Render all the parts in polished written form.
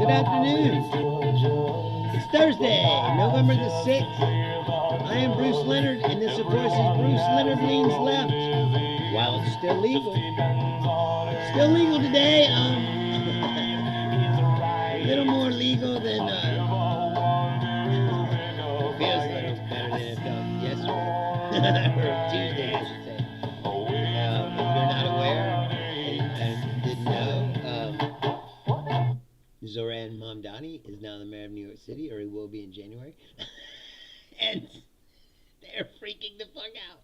Good afternoon. It's Thursday, November the 6th. I am Bruce Leonard, and this, of course, is Bruce Leonard Leans Left. While it's still legal. Still legal today. A little more legal than, feels a little better than it felt yesterday. Or Tuesday, I should say. If you're not aware and didn't know, Zoran Mamdani is now the mayor of New York City, or he will be in January. And they're freaking the fuck out.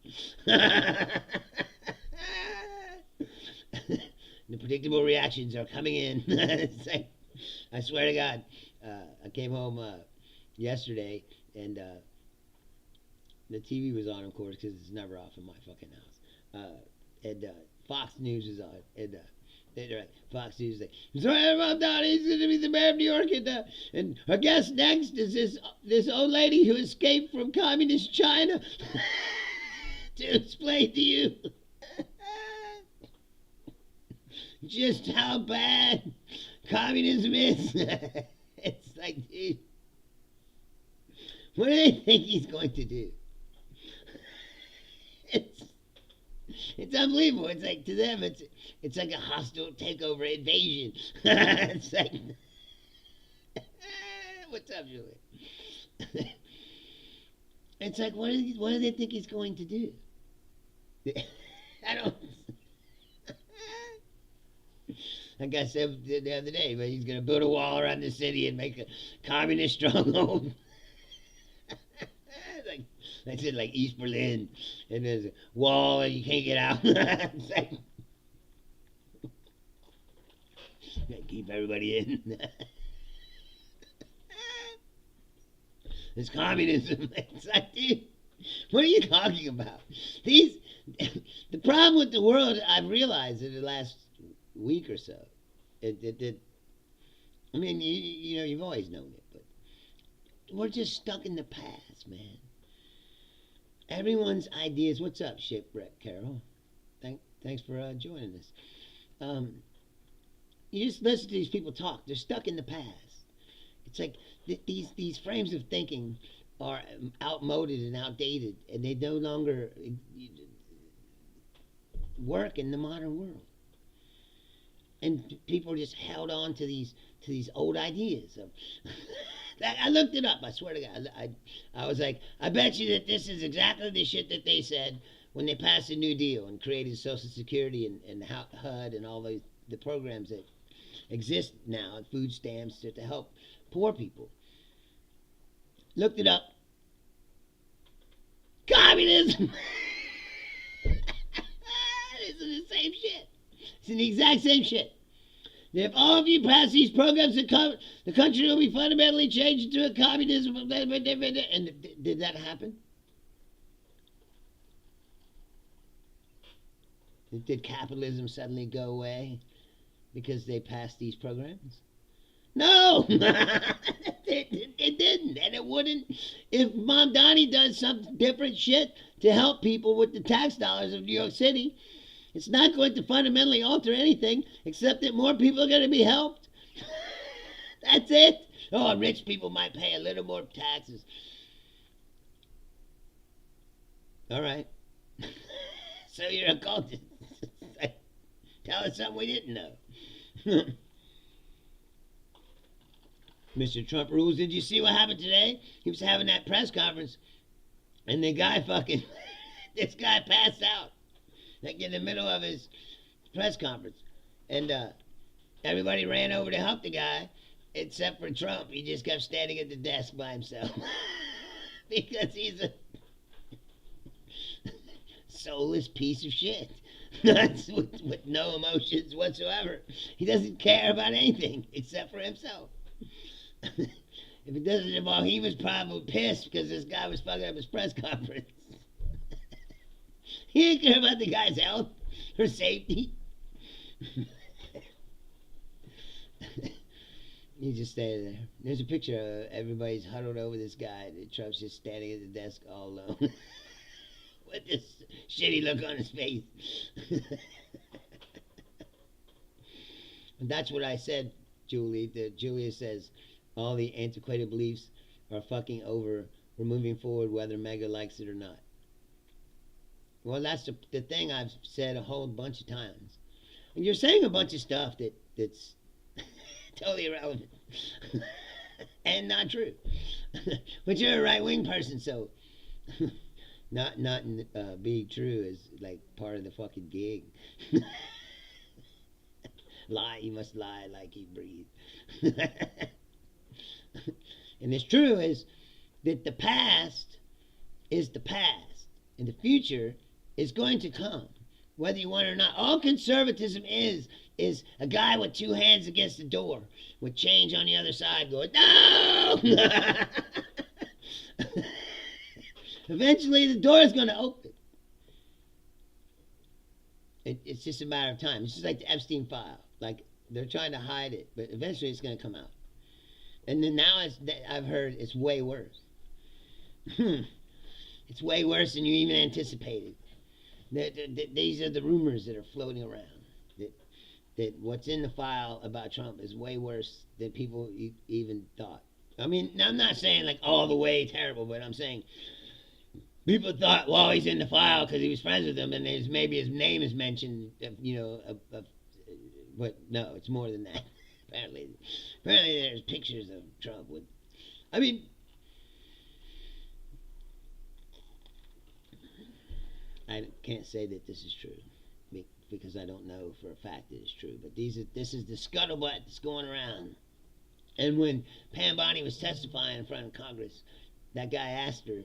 The predictable reactions are coming in. It's like, I swear to God, I came home yesterday, and the TV was on, of course, because it's never off in my fucking house. And Fox News is on, and Fox News is like, Zoran Mamdani is going to be the mayor of New York, and our guest next is this old lady who escaped from communist China to explain to you just how bad communism is. It's like, dude, what do they think he's going to do? It's unbelievable. It's like, to them, it's like a hostile takeover invasion. It's like, what's up, Julie? It's like, what do they think he's going to do? I don't. Like I said the other day, but he's going to build a wall around the city and make a communist stronghold. Like, I said, like East Berlin, and there's a wall and you can't get out. It's like, gotta keep everybody in. It's communism. It's like, dude, what are you talking about? The problem with the world, I've realized in the last week or so, I mean, you know, you've always known it, but we're just stuck in the past, man. Everyone's ideas. What's up, Shipwreck Carol? Thanks for joining us. You just listen to these people talk. They're stuck in the past. It's like these frames of thinking are outmoded and outdated, and they no longer work in the modern world. And people are just held on to these old ideas. I looked it up. I swear to God. I was like, I bet you that this is exactly the shit that they said when they passed the New Deal and created Social Security and HUD and all the programs that exist now, and food stamps to help poor people. Looked it up. Communism. This is the same shit. It's the exact same shit. If all of you pass these programs, the country will be fundamentally changed into a communism. And did that happen? Did capitalism suddenly go away because they passed these programs? No! It didn't, and it wouldn't if Mamdani does some different shit to help people with the tax dollars of New York City. It's not going to fundamentally alter anything except that more people are going to be helped. That's it. Oh, rich people might pay a little more taxes. All right. So you're a cultist. Tell us something we didn't know. Mr. Trump rules. Did you see what happened today? He was having that press conference, and the guy this guy passed out. Like in the middle of his press conference. And everybody ran over to help the guy, except for Trump. He just kept standing at the desk by himself. Because he's a soulless piece of shit. with no emotions whatsoever. He doesn't care about anything except for himself. If it doesn't involve, he was probably pissed because this guy was fucking up his press conference. He didn't care about the guy's health or safety. He's just standing there. There's a picture of everybody's huddled over this guy. And Trump's just standing at the desk all alone. With this shitty look on his face. And that's what I said Julia says all the antiquated beliefs are fucking over. We're moving forward whether Mega likes it or not. Well, that's the thing I've said a whole bunch of times. And you're saying a bunch of stuff that's totally irrelevant and not true. But you're a right wing person, so not being true is like part of the fucking gig. Lie, you must lie like you breathe. And it's true is that the past is the past, and the future is going to come, whether you want it or not. All conservatism is a guy with two hands against the door with change on the other side going, no! Eventually the door is going to open. It's just a matter of time. It's just like the Epstein file. Like, they're trying to hide it, but eventually it's going to come out. And then now I've heard it's way worse. It's way worse than you even anticipated. These are the rumors that are floating around. That what's in the file about Trump is way worse than people even thought. I mean, I'm not saying like all the way terrible, but I'm saying people thought, well, he's in the file because he was friends with him, and maybe his name is mentioned, but no, it's more than that. Apparently there's pictures of Trump with, I mean, I can't say that this is true because I don't know for a fact that it's true, but this is the scuttlebutt that's going around. And when Pam Bondi was testifying in front of Congress, that guy asked her,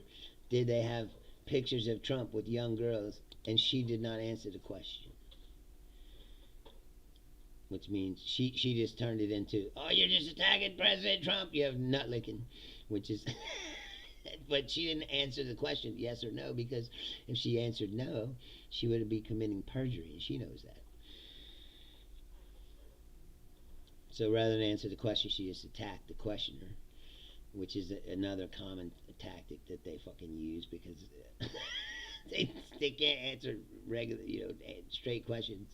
did they have pictures of Trump with young girls? And she did not answer the question. Which means she just turned it into, oh, you're just attacking President Trump, you have nut licking, which is, but she didn't answer the question, yes or no, because if she answered no, she would be committing perjury, and she knows that. So rather than answer the question, she just attacked the questioner, which is another common tactic that they fucking use because they can't answer regular, straight questions.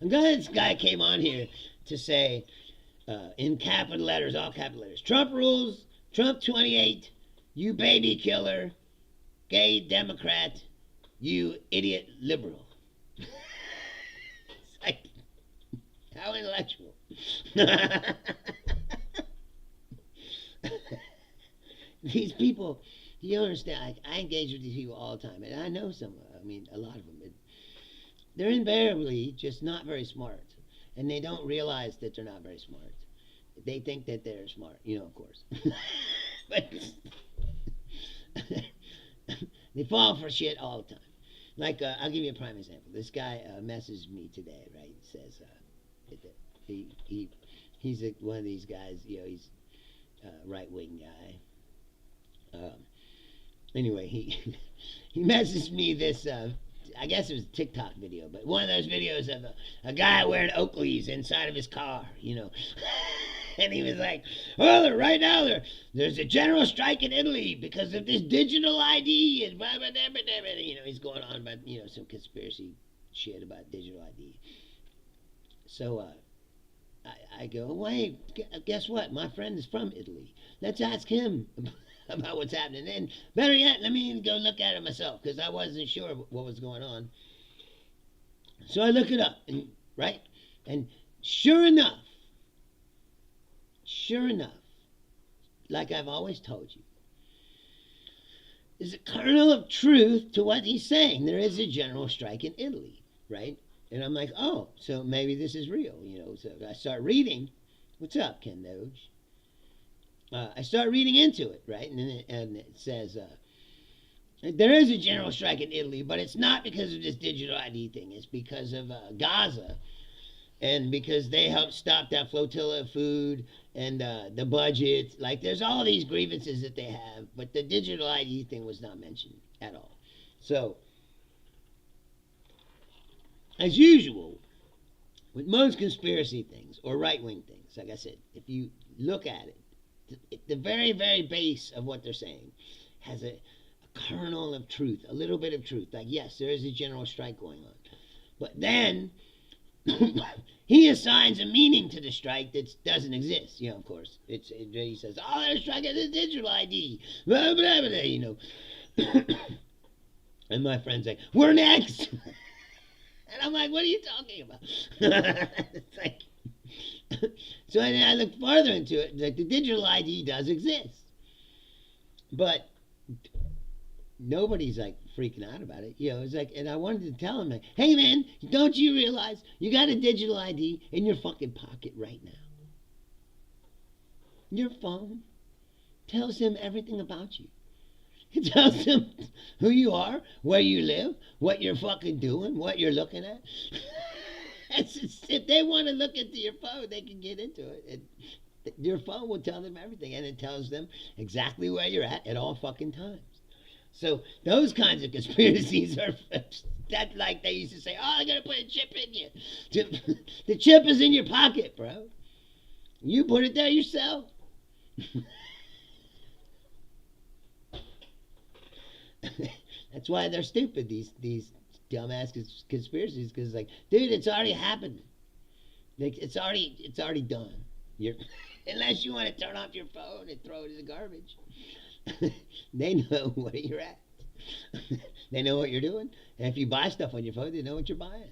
I'm glad this guy came on here to say, in capital letters, all capital letters, Trump rules, Trump 28, you baby killer, gay Democrat, you idiot liberal. It's like, how intellectual. These people, you understand, I engage with these people all the time, and I know some, a lot of them. They're invariably just not very smart, and they don't realize that they're not very smart. They think that they're smart, of course. But they fall for shit all the time. Like, I'll give you a prime example. This guy messaged me today, right? Says he's one of these guys, he's a right-wing guy. Anyway, he messaged me this, I guess it was a TikTok video, but one of those videos of a guy wearing Oakleys inside of his car, And he was like, well, right now there's a general strike in Italy because of this digital ID and blah, blah, blah, blah, blah. He's going on about, some conspiracy shit about digital ID. So I go, wait, guess what? My friend is from Italy. Let's ask him about what's happening. And better yet, let me go look at it myself because I wasn't sure what was going on. So I look it up, right? And sure enough, like I've always told you, there's a kernel of truth to what he's saying. There is a general strike in Italy, right? And I'm like, oh, so maybe this is real, So I start reading. What's up, Ken Doge? I start reading into it, right? And it says, there is a general strike in Italy, but it's not because of this digital ID thing. It's because of Gaza. And because they helped stop that flotilla of food and the budget. Like, there's all these grievances that they have, but the digital ID thing was not mentioned at all. So, as usual, with most conspiracy things or right-wing things, like I said, if you look at it, the very, very base of what they're saying has a kernel of truth, a little bit of truth. Like, yes, there is a general strike going on. But then he assigns a meaning to the strike that doesn't exist. Of course, he says, "Oh, they're striking the digital ID." Blah blah blah. And my friend's like, "We're next," and I'm like, "What are you talking about?" It's like, so then I looked farther into it. Like the digital ID does exist, but nobody's like freaking out about it. It's like, and I wanted to tell him, like, hey man, don't you realize you got a digital ID in your fucking pocket right now? Your phone tells him everything about you. It tells him who you are, where you live, what you're fucking doing, what you're looking at. If they want to look into your phone, they can get into it. Your phone will tell them everything, and it tells them exactly where you're at all fucking times. So those kinds of conspiracies are that, like they used to say, "Oh, they're gonna put a chip in you." The chip is in your pocket, bro. You put it there yourself. That's why they're stupid. These dumbass conspiracies, because like, dude, it's already happened. Like it's already done. Unless you want to turn off your phone and throw it in the garbage. They know where you're at. They know what you're doing. And if you buy stuff on your phone, they know what you're buying.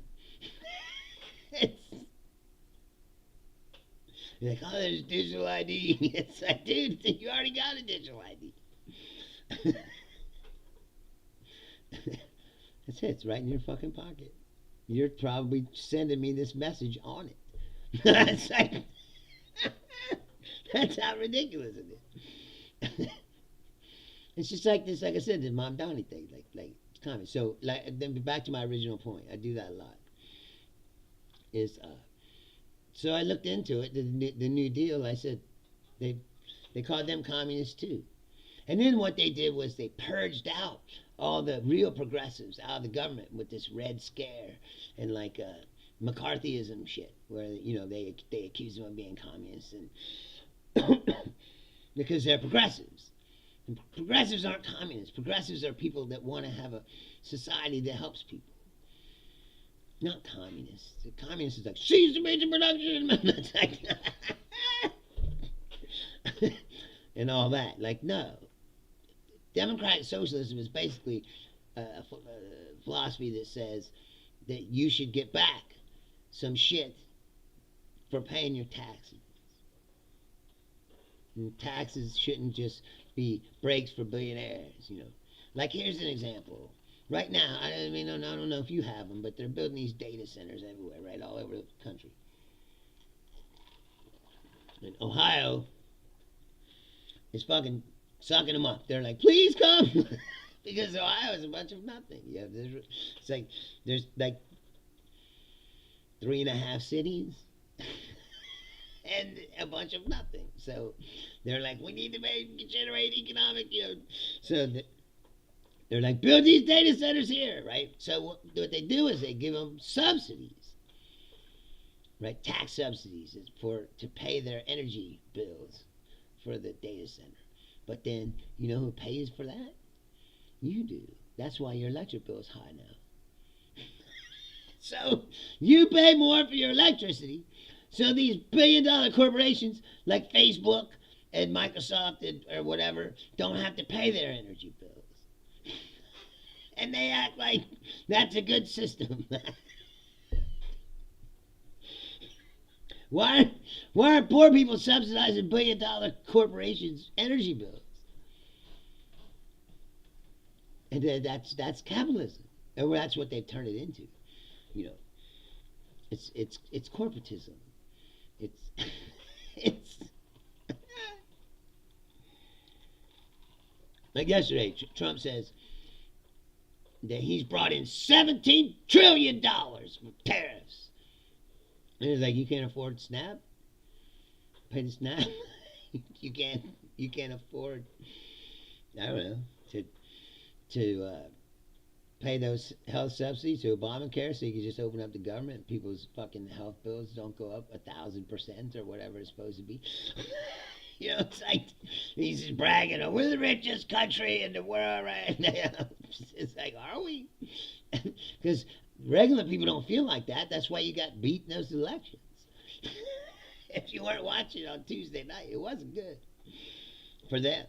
You're like, oh, there's digital ID. It's like, dude, you already got a digital ID. That's it. It's right in your fucking pocket. You're probably sending me this message on it. It's like, that's how ridiculous it is. It's just like this, like I said, the Mom Donnie thing, like it's common. So, like, then back to my original point. I do that a lot. So I looked into it, the New Deal. I said they called them communists too. And then what they did was they purged out all the real progressives out of the government with this Red Scare and like McCarthyism shit, where they accuse them of being communists and because they're progressives. And progressives aren't communists. Progressives are people that want to have a society that helps people. Not communists. The communists is like, seize the major production. And all that. Like, no. Democratic socialism is basically a philosophy that says that you should get back some shit for paying your taxes. And taxes shouldn't just be breaks for billionaires, Like, here's an example. Right now, I don't know if you have them, but they're building these data centers everywhere, right, all over the country. And Ohio is fucking sucking them up. They're like, please come, because Ohio is a bunch of nothing. It's like there's like 3.5 cities and a bunch of nothing. So they're like, we need to generate economic, So they're like, build these data centers here, right? So what they do is they give them subsidies, right? Tax subsidies to pay their energy bills for the data center. But then, you know who pays for that? You do. That's why your electric bill is high now. So you pay more for your electricity. So these billion-dollar corporations like Facebook and Microsoft or whatever don't have to pay their energy bills. And they act like that's a good system. Why are poor people subsidizing billion-dollar corporations' energy bills? And that's capitalism, and that's what they've turned it into. It's corporatism. It's like yesterday. Trump says that he's brought in $17 trillion from tariffs. And it's like, you can't afford SNAP? Pay the SNAP? you can't afford, I don't know, to pay those health subsidies to Obamacare, so you can just open up the government. People's fucking health bills don't go up 1,000% or whatever it's supposed to be. It's like he's just bragging, oh, we're the richest country in the world right now. It's like, are we? Because Regular people don't feel like that. That's why you got beat in those elections. If you weren't watching on Tuesday night, it wasn't good for them.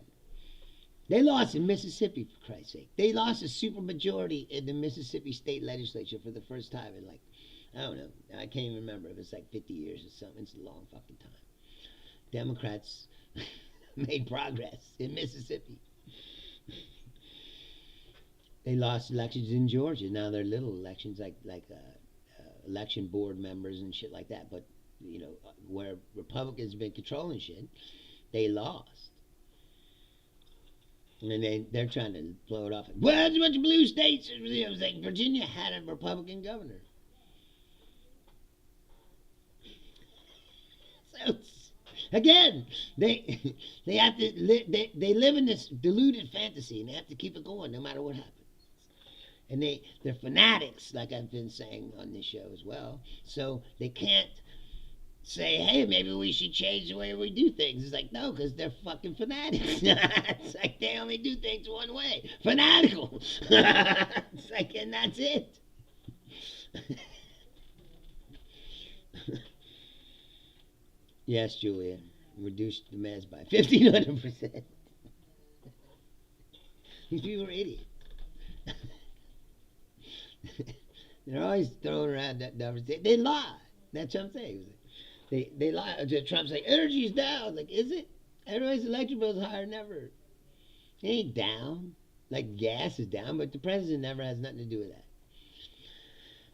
They lost in Mississippi, for Christ's sake. They lost a supermajority in the Mississippi state legislature for the first time in, like, I don't know. I can't even remember if it's like 50 years or something. It's a long fucking time. Democrats made progress in Mississippi. They lost elections in Georgia. Now they're little elections, like election board members and shit like that. But you know, where Republicans have been controlling shit, they lost, and they're trying to blow it off. Well, it's a bunch of blue states. It was like Virginia had a Republican governor. So again, they have to they live in this deluded fantasy, and they have to keep it going no matter what happens. And they're fanatics, like I've been saying on this show as well. So they can't say, hey, maybe we should change the way we do things. It's like, no, because they're fucking fanatics. It's like they only do things one way. Fanatical. It's like, and that's it. Yes, Julia. Reduced the meds by 1,500%. These people are idiots. They're always throwing around that number. They lie. That's what I'm saying. They lie. Trump's like, energy's down. Like, is it? Everybody's electric bill's higher than ever. It ain't down. Like, gas is down, but the president never has nothing to do with that.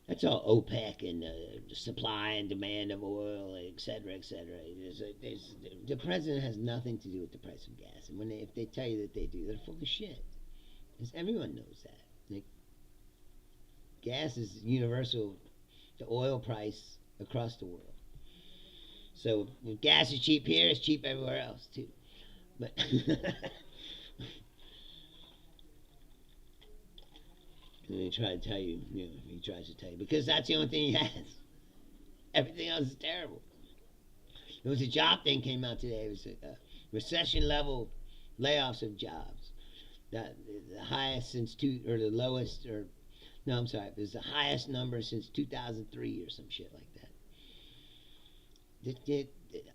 That's all OPEC and the supply and demand of oil, et cetera, et cetera. The president has nothing to do with the price of gas. And if they tell you that they do, they're full of shit. Because everyone knows that. Like, gas is universal, the oil price across the world. So if gas is cheap here, it's cheap everywhere else too. But and he tries to tell you, he tries to tell you, because that's the only thing he has. Everything else is terrible. There was a job thing came out today. It was a recession level layoffs of jobs. The highest since it was the highest number since 2003 or some shit like that.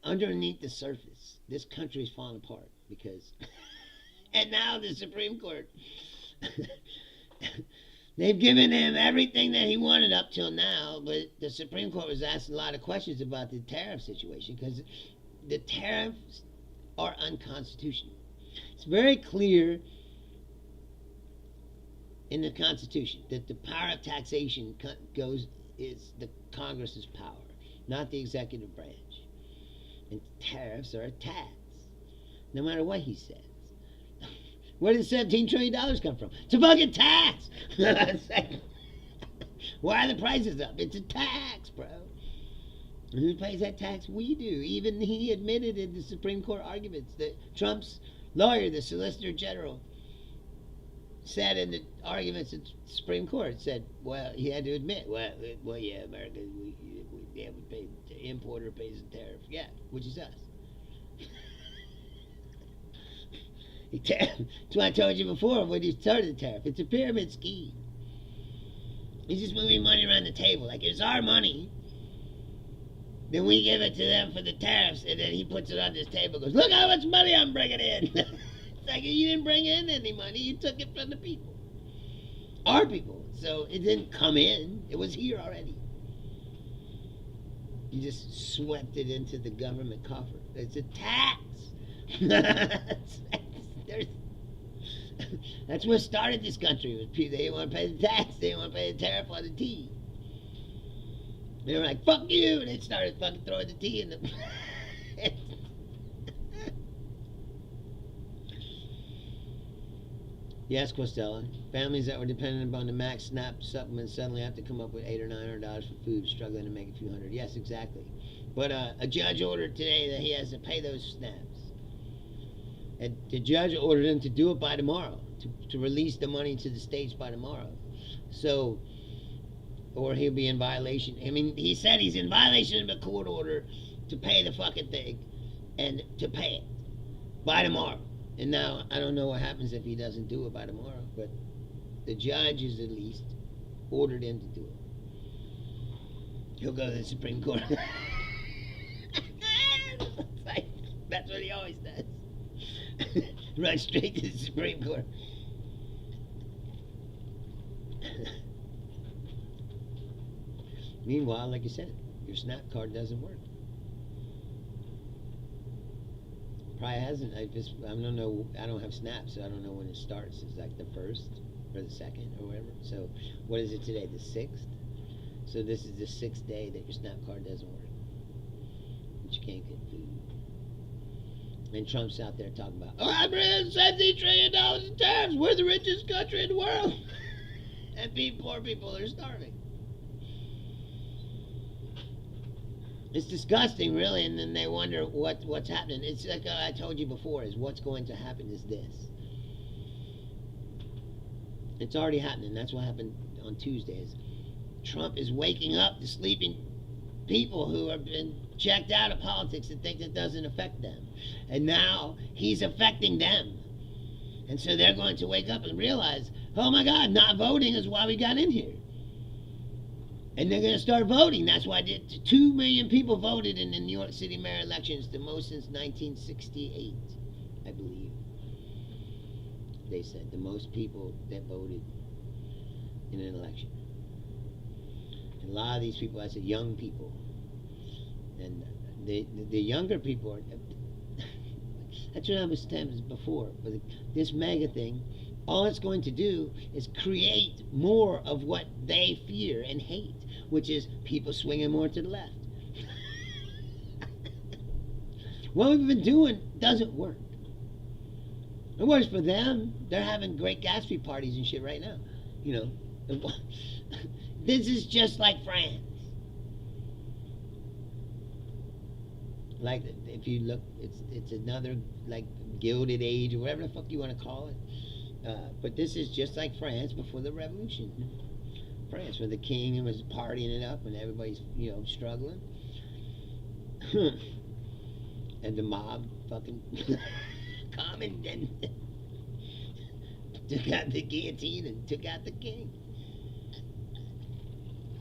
Underneath the surface, this country is falling apart because, and now the Supreme Court, they've given him everything that he wanted up till now, but the Supreme Court was asking a lot of questions about the tariff situation because the tariffs are unconstitutional. It's very clear in the Constitution that the power of taxation is the Congress's power, not the executive branch. And tariffs are a tax, no matter what he says. Where did $17 trillion come from? It's a fucking tax! Why are the prices up? It's a tax, bro. And who pays that tax? We do. Even he admitted in the Supreme Court arguments that Trump's lawyer, the Solicitor General, said in the arguments at the Supreme Court, said, well, he had to admit, well, yeah, America, we pay, the importer pays the tariff. Yeah, which is us. That's why I told you before when he started the tariff. It's a pyramid scheme. He's just moving money around the table. Like, it's our money. Then we give it to them for the tariffs, and then he puts it on this table and goes, look how much money I'm bringing in. It's like, you didn't bring in any money. You took it from the people. Our people. So it didn't come in. It was here already. You just swept it into the government coffer. It's a tax. That's what started this country. They didn't want to pay the tax. They didn't want to pay the tariff on the tea. They were like, fuck you. And they started fucking throwing the tea in the... Yes, Costello. Families that were dependent upon the Max SNAP supplement suddenly have to come up with $800 or $900 for food, struggling to make a few hundred. Yes, exactly. But a judge ordered today that he has to pay those SNAPs. And the judge ordered him to do it by tomorrow, to release the money to the states by tomorrow. So, or he'll be in violation. I mean, he said he's in violation of the court order to pay the fucking thing and to pay it by tomorrow. And now, I don't know what happens if he doesn't do it by tomorrow, but the judge is at least ordered him to do it. He'll go to the Supreme Court. It's like, that's what he always does. Run straight to the Supreme Court. Meanwhile, like you said, your Snap card doesn't work. Probably hasn't. I don't know. I don't have Snap, so I don't know when it starts. It's like the 1st or the 2nd or whatever. So, what is it today? The 6th. So this is the 6th day that your Snap card doesn't work. That you can't get food. And Trump's out there talking about, oh, I'm bringing $17 trillion in tariffs. We're the richest country in the world. And poor people are starving. It's disgusting, really, and then they wonder what's happening. It's like I told you before, is what's going to happen is this. It's already happening. That's what happened on Tuesdays. Trump is waking up the sleeping people who have been checked out of politics and think it doesn't affect them. And now he's affecting them. And so they're going to wake up and realize, oh my God, not voting is why we got in here. And they're going to start voting. That's why 2 million people voted in the New York City mayor elections, the most since 1968, I believe. They said the most people that voted in an election. And a lot of these people, I said young people. And the younger people are, that's what I was saying before. But this mega thing, all it's going to do is create more of what they fear and hate, which is people swinging more to the left. What we've been doing doesn't work. It works for them. They're having great Gatsby parties and shit right now. You know, this is just like France. Like, if you look, it's another, like, Gilded Age or whatever the fuck you want to call it. But this is just like France before the revolution. France, where the king was partying it up and everybody's, you know, struggling. And the mob fucking come and took out the guillotine and took out the king.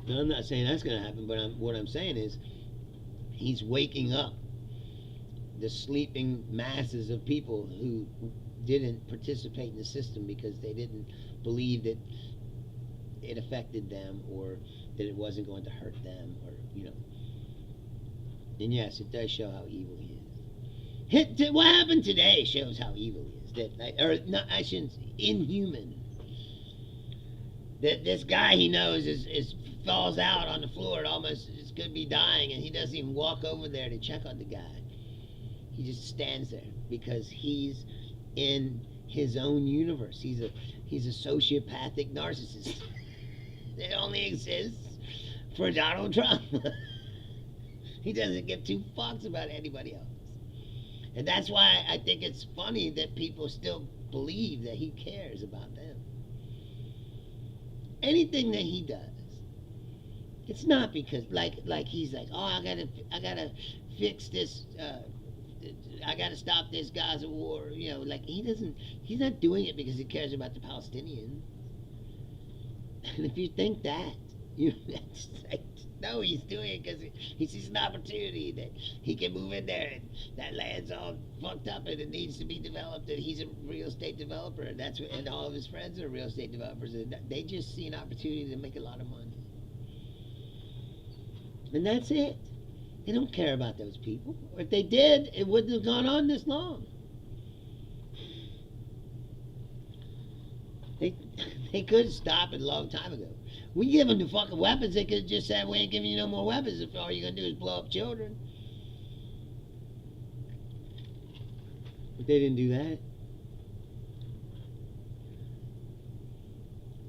Now, I'm not saying that's going to happen, but what I'm saying is he's waking up the sleeping masses of people who didn't participate in the system because they didn't believe that it affected them or that it wasn't going to hurt them, or, you know. And yes, it does show how evil he is. What happened today shows how evil he is. I shouldn't say inhuman. That this guy he knows is falls out on the floor and almost is going to be dying, and he doesn't even walk over there to check on the guy. He just stands there because he's in his own universe. He's a sociopathic narcissist. It only exists for Donald Trump. He doesn't give 2 fucks about anybody else. And that's why I think it's funny that people still believe that he cares about them. Anything that he does, it's not because like he's like, oh, I gotta fix this. I gotta stop this Gaza war. You know, like he's not doing it because he cares about the Palestinians. And if you think that, it's like, no, he's doing it because he sees an opportunity that he can move in there and that land's all fucked up and it needs to be developed, and he's a real estate developer, and and all of his friends are real estate developers, and they just see an opportunity to make a lot of money. And that's it. They don't care about those people. Or if they did, it wouldn't have gone on this long. They could stop it a long time ago. We give them the fucking weapons. They could have just said, we ain't giving you no more weapons if all you're going to do is blow up children. But they didn't do that.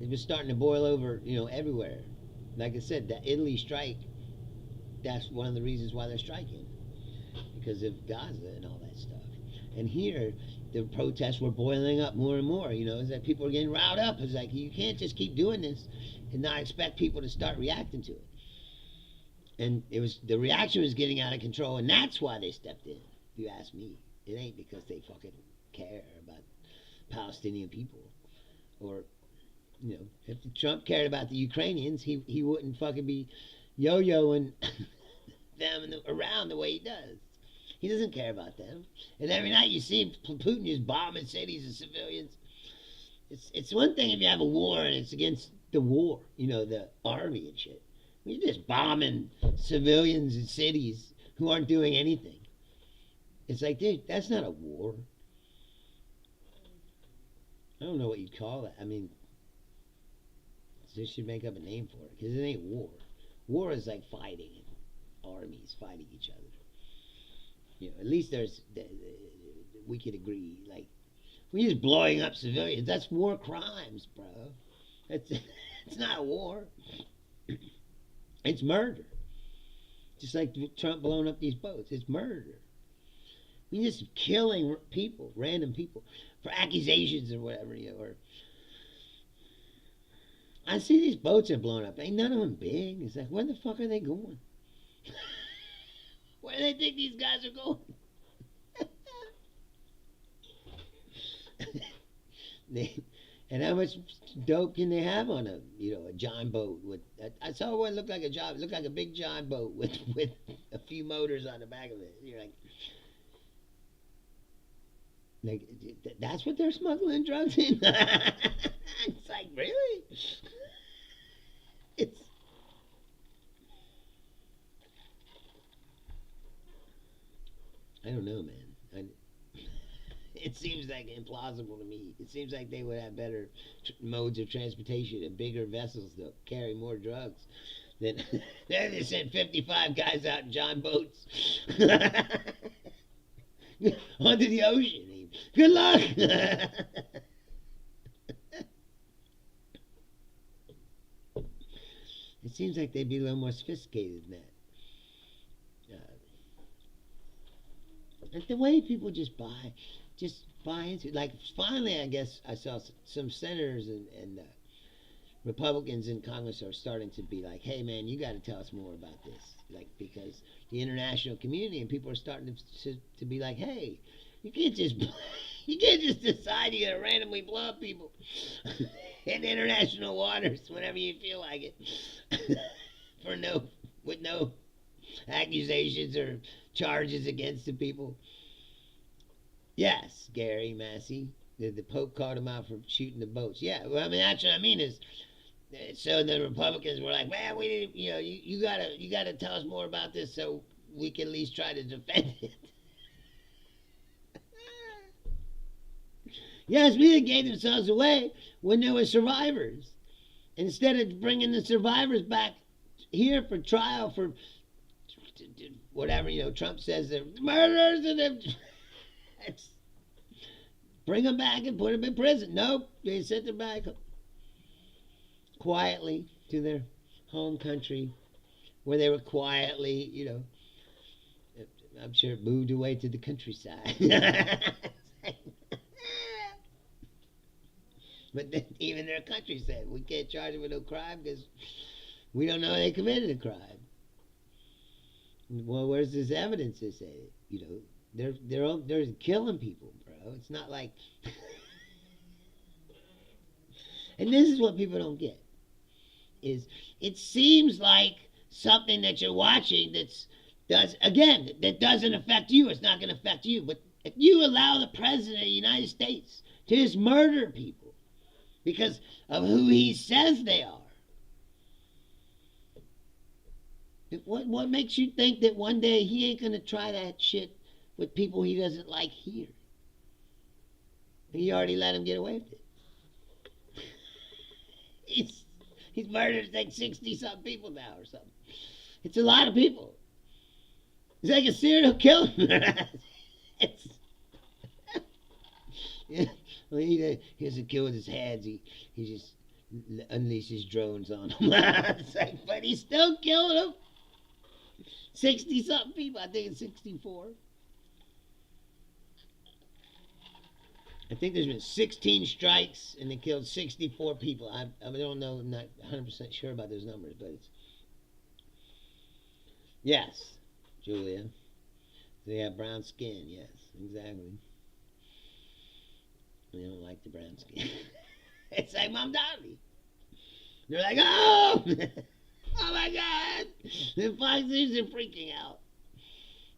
It was starting to boil over, everywhere. Like I said, that Italy strike, that's one of the reasons why they're striking. Because of Gaza and all that stuff. And here, the protests were boiling up more and more. It's like people are getting riled up. It's like, you can't just keep doing this and not expect people to start reacting to it. And the reaction was getting out of control, and that's why they stepped in, if you ask me. It ain't because they fucking care about Palestinian people. Or, if Trump cared about the Ukrainians, he wouldn't fucking be, yo-yoing them around the way he does. He doesn't care about them. And every night you see Putin just bombing cities and civilians. It's one thing if you have a war and it's against the war, the army and shit. You're just bombing civilians and cities who aren't doing anything. It's like, dude, that's not a war. I don't know what you'd call that. I mean, they should make up a name for it because it ain't war. War is like fighting, armies fighting each other. At least we could agree. Like, we're just blowing up civilians. That's war crimes, bro. It's not a war. It's murder. Just like Trump blowing up these boats. It's murder. We're just killing people, random people, for accusations or whatever. Or I see these boats are blown up. Ain't none of them big. It's like, where the fuck are they going? Where do they think these guys are going? And how much dope can they have on a giant boat with? I saw one look like a big giant boat with a few motors on the back of it. You're like that's what they're smuggling drugs in. It's like, really? I don't know, man. It seems like implausible to me. It seems like they would have better modes of transportation and bigger vessels that carry more drugs. Then they sent 55 guys out in giant boats onto the ocean. Good luck. It seems like they'd be a little more sophisticated than that. And the way people just buy into, like, finally, I guess I saw some senators and Republicans in Congress are starting to be like, hey, man, you got to tell us more about this, like, because the international community and people are starting to be like, hey, you can't just decide you're gonna randomly blow up people in international waters whenever you feel like it, with no accusations or charges against the people. Yes, Gary Massey. The Pope called him out for shooting the boats. Yeah, well, I mean, that's what I mean is, so the Republicans were like, man, we need, you gotta tell us more about this so we can at least try to defend it. Yes, we gave themselves away when there were survivors. Instead of bringing the survivors back here for trial for whatever, Trump says they're murderers and bring them back and put them in prison. Nope, they sent them back quietly to their home country where they were quietly, I'm sure moved away to the countryside. But then even their country said, we can't charge them with no crime because we don't know they committed a crime. Well, where's this evidence that say it? They're killing people, bro. It's not like... And this is what people don't get. Is it seems like something that you're watching that doesn't affect you. It's not going to affect you. But if you allow the President of the United States to just murder people because of who he says they are, what makes you think that one day he ain't going to try that shit with people he doesn't like here? He already let him get away with it. He's murdered like 60-something people now or something. It's a lot of people. He's like a serial killer. Yeah. Well, he doesn't kill with his hands. He just unleashes drones on them. It's like, but he's still killing them. 60-something people. I think it's 64. I think there's been 16 strikes and they killed 64 people. I don't know. I'm not 100% sure about those numbers, but it's... Yes, Julia. They have brown skin. Yes, exactly. They don't like the brown skin. It's like Mom Dolly. They're like, oh! Oh my my God. The Fox News are freaking out.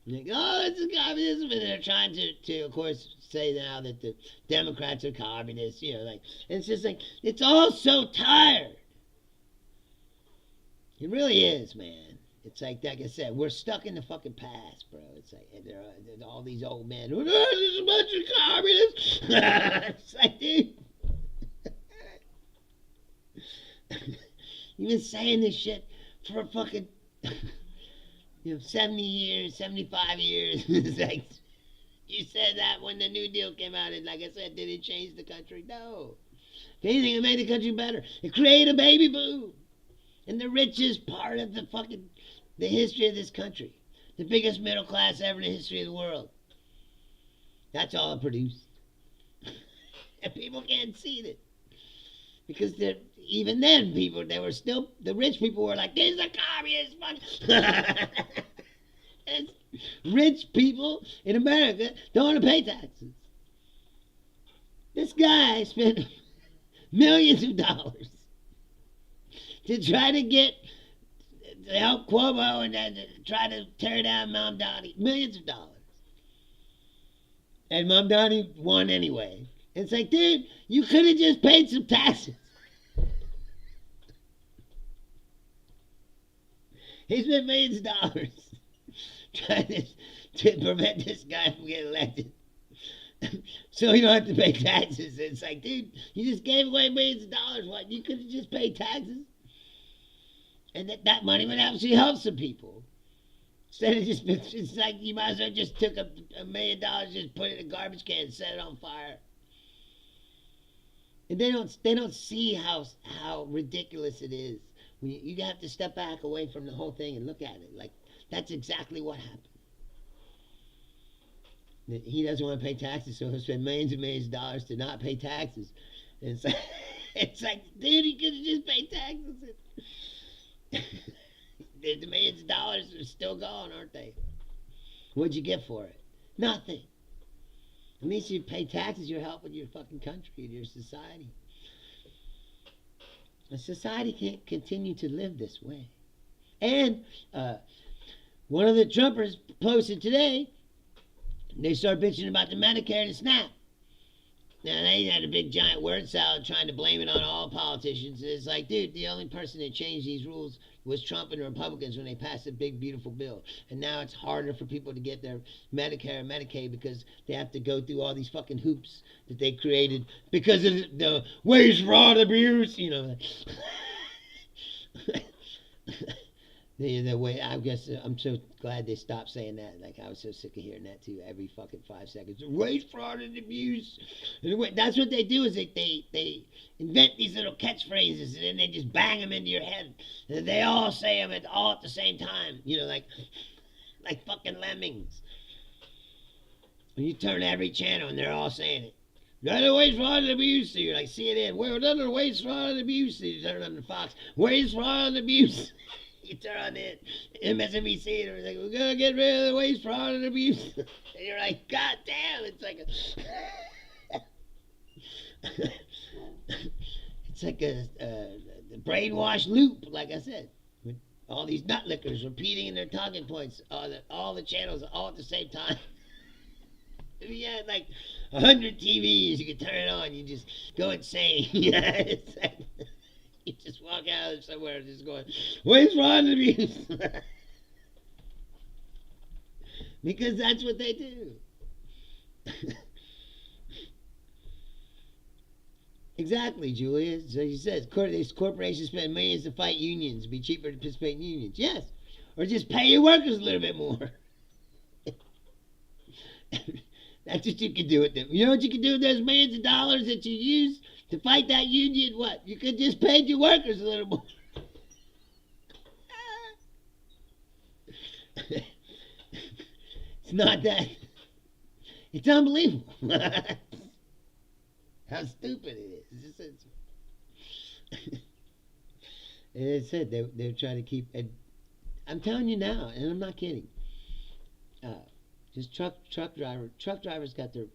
Like, oh, this is communism. And they're trying to, of course, say now that the Democrats are communists. You know, like, and it's just like, it's all so tired. It really is, man. It's like I said, we're stuck in the fucking past, bro. It's like, and there are all these old men. Oh, there's a bunch of communists. It's like, dude. You've been saying this shit for fucking 70 years, 75 years. It's like, you said that when the New Deal came out, and like I said, did it change the country? No. If anything, it made the country better. It created a baby boom. And the richest part of the history of this country. The biggest middle class ever in the history of the world. That's all it produced. And people can't see it. Because even then, the rich people were like, these are communists. And rich people in America don't want to pay taxes. This guy spent millions of dollars to try to help Cuomo and then to try to tear down Mamdani. Millions of dollars. And Mamdani won anyway. It's like, dude, you could have just paid some taxes. He spent millions of dollars trying to prevent this guy from getting elected. So you don't have to pay taxes. It's like, dude, you just gave away millions of dollars. What? You could have just paid taxes. And that money would actually help some people. Instead of just, it's like you might as well just took $1 million, just put it in a garbage can and set it on fire. And they don't see how ridiculous it is. You have to step back away from the whole thing and look at it. Like, that's exactly what happened. He doesn't want to pay taxes, so he'll spend millions and millions of dollars to not pay taxes. And it's like, dude, he could have just paid taxes. The millions of dollars are still gone, aren't they? What'd you get for it? Nothing. At least you pay taxes, you're helping your fucking country and your society. A society can't continue to live this way. And one of the Trumpers posted today, they start bitching about the Medicare and SNAP. Now, they had a big giant word salad trying to blame it on all politicians. And it's like, dude, the only person that changed these rules was Trump and the Republicans when they passed a big, beautiful bill. And now it's harder for people to get their Medicare and Medicaid because they have to go through all these fucking hoops that they created because of the waste, fraud, abuse, you know. The way, I guess, I'm so glad they stopped saying that. Like, I was so sick of hearing that too. Every fucking 5 seconds, waste, fraud, and abuse. And that's what they do. Is they invent these little catchphrases and then they just bang them into your head. And they all say them all at the same time. You know, like fucking lemmings. And you turn every channel and they're all saying it. Another waste, fraud, and abuse. So you're like, CNN. Well, another waste, fraud, and abuse. So you turn on the Fox. Waste, fraud, and abuse. You turn on it, MSNBC, and they're like, we're going to get rid of the waste, fraud, and abuse. And you're like, God damn, it's like it's like a brainwash loop, like I said. With all these nutlickers repeating in their talking points, all the channels all at the same time. If you had like 100 TVs, you could turn it on, you just go insane. It's like, you just walk out of somewhere and just going, waste, fraud, and abuse. Because that's what they do. Exactly, Julia. So he says, these corporations spend millions to fight unions. It'd be cheaper to participate in unions. Yes. Or just pay your workers a little bit more. That's what you can do with them. You know what you can do with those millions of dollars that you use to fight that union? What? You could just pay your workers a little more. It's not that. It's unbelievable. How stupid it is. And it said they're trying to keep. And I'm telling you now, and I'm not kidding. Just truck drivers got their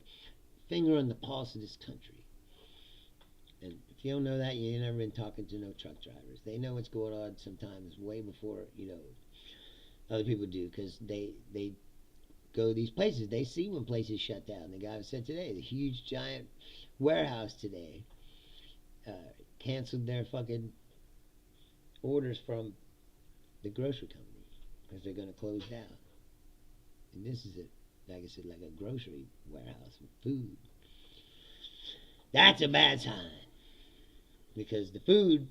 finger on the pulse of this country. And if you don't know that, you've never been talking to no truck drivers. They know what's going on sometimes way before other people do, because they go to these places. They see when places shut down. The guy said today, the huge giant warehouse today uh, canceled their fucking orders from the grocery company because they're going to close down. And this is like I said, like a grocery warehouse with food. That's a bad sign because the food.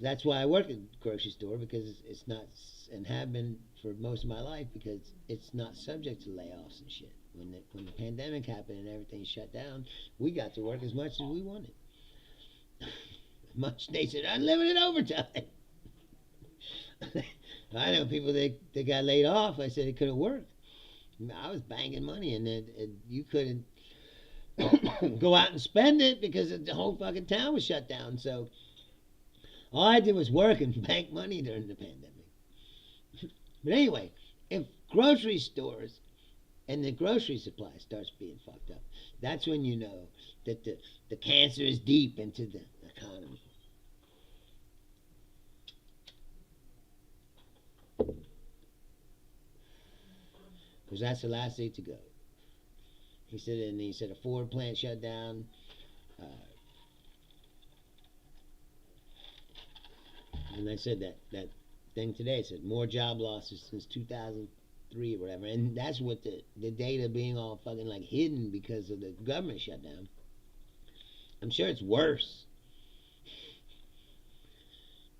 That's why I work at a grocery store, because it's not, and have been for most of my life, because it's not subject to layoffs and shit. When the pandemic happened and everything shut down, we got to work as much as we wanted. Much they said unlimited overtime. I know people that got laid off. I said it couldn't work. I was banging money, and you couldn't go out and spend it because the whole fucking town was shut down. So all I did was work and bank money during the pandemic. But anyway, if grocery stores and the grocery supply starts being fucked up, that's when you know that the cancer is deep into the economy. Because that's the last thing to go. He said a Ford plant shut down. And I said that thing today said more job losses since 2003 or whatever. And that's what the data being all fucking like hidden because of the government shutdown. I'm sure it's worse.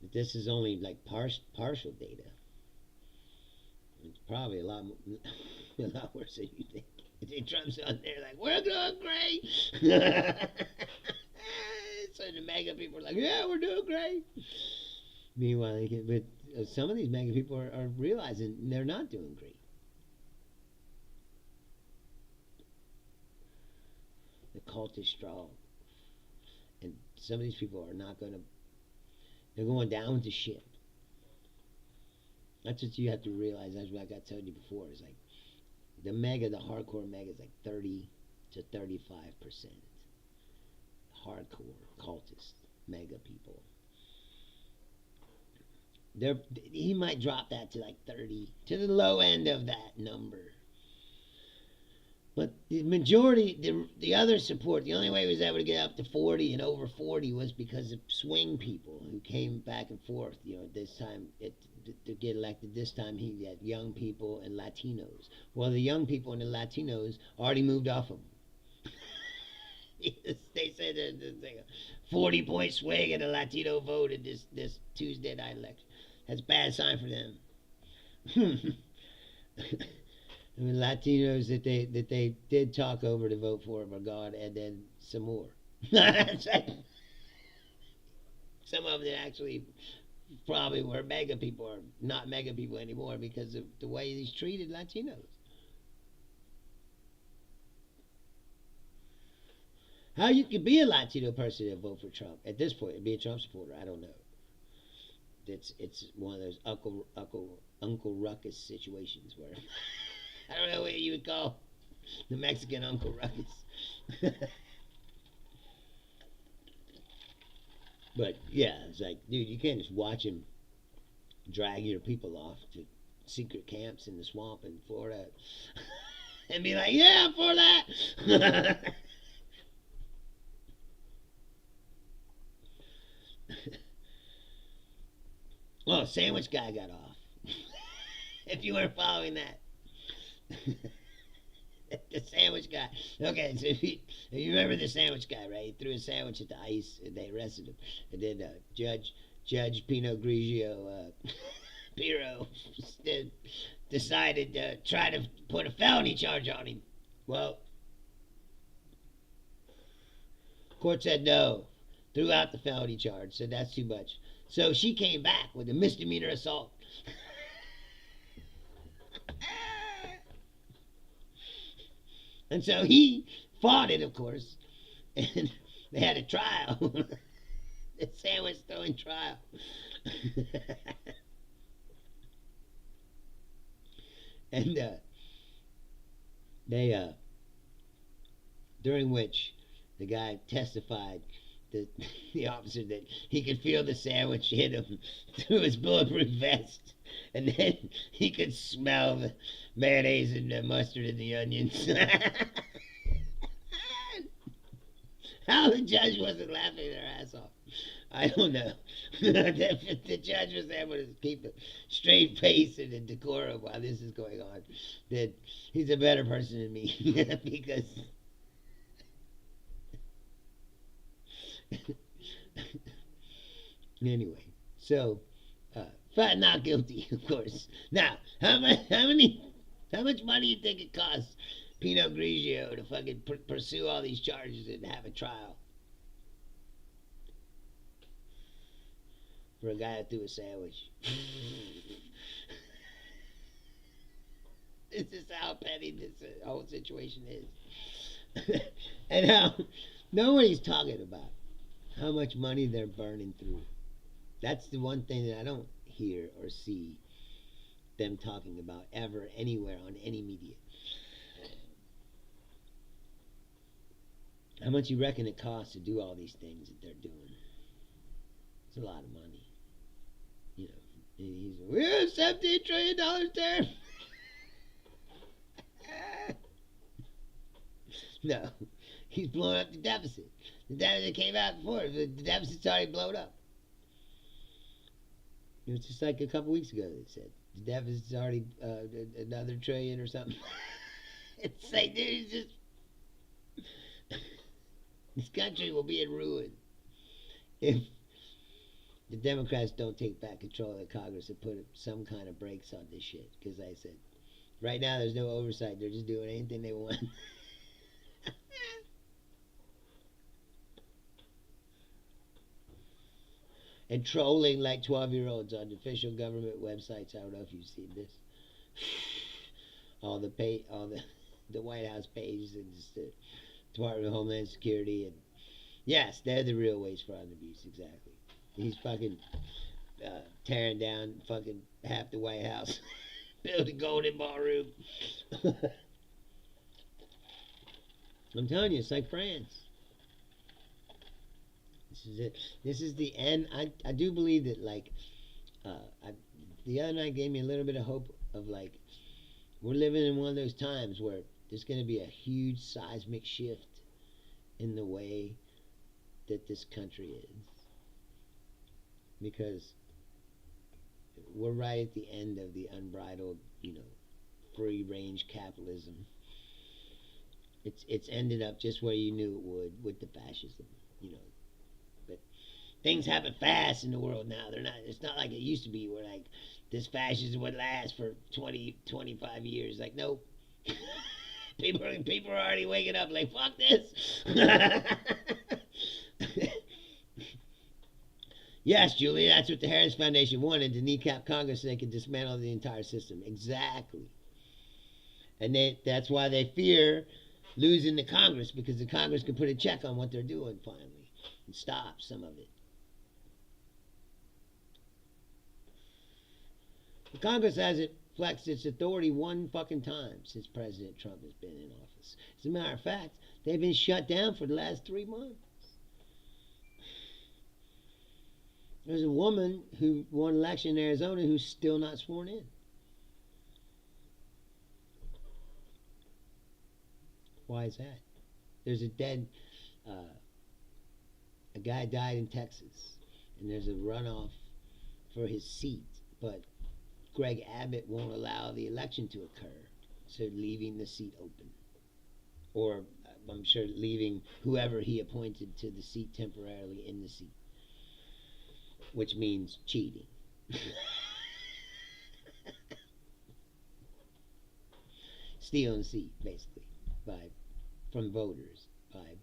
But this is only like partial data. It's probably a lot worse than you think. Trump's on there like, we're doing great. So the MAGA people are like, yeah, we're doing great. Meanwhile, some of these MAGA people are realizing they're not doing great. The cult is strong. And some of these people are not going to, they're going down with the ship. That's what you have to realize. That's what I got told you before. It's like the hardcore MAGA is like 30 to 35% hardcore cultist MAGA people. He might drop that to like 30, to the low end of that number. But the majority, the other support, the only way he was able to get up to 40 and over 40 was because of swing people who came back and forth. This time, to get elected, this time he had young people and Latinos. Well, the young people and the Latinos already moved off him. They said there's like a 40-point swing in the Latino vote in this Tuesday night election. That's a bad sign for them. I mean, Latinos that they did talk over to vote for him are gone, and then some more. Some of them that actually probably were MAGA people are not MAGA people anymore because of the way he's treated Latinos. How you could be a Latino person and vote for Trump at this point and be a Trump supporter, I don't know. It's one of those Uncle Ruckus situations where I don't know what you would call the Mexican Uncle Ruckus. But yeah, it's like, dude, you can't just watch him drag your people off to secret camps in the swamp in Florida and be like, yeah, I'm for that. Oh, sandwich guy got off. If you weren't following that. The sandwich guy. Okay, so if you remember the sandwich guy, right? He threw a sandwich at the ice and they arrested him. And then Judge Pinot Grigio, Piro, decided to try to put a felony charge on him. Well, court said no. Threw out the felony charge, said that's too much. So she came back with a misdemeanor assault. And so he fought it, of course, and they had a trial. The sandwich throwing trial. And they, during which the guy testified the the officer that he could feel the sandwich hit him through his bulletproof vest, and then he could smell the mayonnaise and the mustard and the onions. How the judge wasn't laughing their ass off, I don't know. The judge was able to keep a straight face and a decorum while this is going on. That he's a better person than me because anyway. So, found not guilty, of course. Now, how much money do you think it costs Pinot Grigio to fucking pursue all these charges and have a trial for a guy that threw a sandwich? This is how petty this whole situation is. And how nobody's talking about how much money they're burning through. That's the one thing that I don't hear or see them talking about ever anywhere on any media. How much you reckon it costs to do all these things that they're doing? It's a lot of money. You know, he's we're $17 trillion there. No, he's blowing up the deficit. The deficit came out before. The deficit's already blown up. It was just like a couple weeks ago they said the deficit's already another trillion or something. It's like, dude, it's just this country will be in ruin if the Democrats don't take back control of the Congress and put some kind of brakes on this shit. Because like I said, right now there's no oversight. They're just doing anything they want. And trolling like 12-year-olds on official government websites. I don't know if you've seen this. All the White House pages and just the Department of Homeland Security, and yes, they're the real wage, fraud, and abuse. Exactly. He's fucking tearing down fucking half the White House, building Golden Ballroom. I'm telling you, it's like France. This is it. This is the end. I do believe that, like, the other night gave me a little bit of hope of, like, we're living in one of those times where there's going to be a huge seismic shift in the way that this country is. Because we're right at the end of the unbridled, free-range capitalism. It's ended up just where you knew it would with the fascism, But things happen fast in the world now. It's not like it used to be where, like, this fascism would last for 20, 25 years. Like, nope. People are already waking up like, fuck this. Yes, Julie, that's what the Harris Foundation wanted, to kneecap Congress so they could dismantle the entire system. Exactly. And that's why they fear losing the Congress, because the Congress can put a check on what they're doing finally and stop some of it. The Congress hasn't flexed its authority one fucking time since President Trump has been in office. As a matter of fact, they've been shut down for the last 3 months. There's a woman who won an election in Arizona who's still not sworn in. Why is that? There's a guy died in Texas, and there's a runoff for his seat, but Greg Abbott won't allow the election to occur, so leaving the seat open. Or, I'm sure, leaving whoever he appointed to the seat temporarily in the seat. Which means cheating. Stealing the seat, basically, from voters, by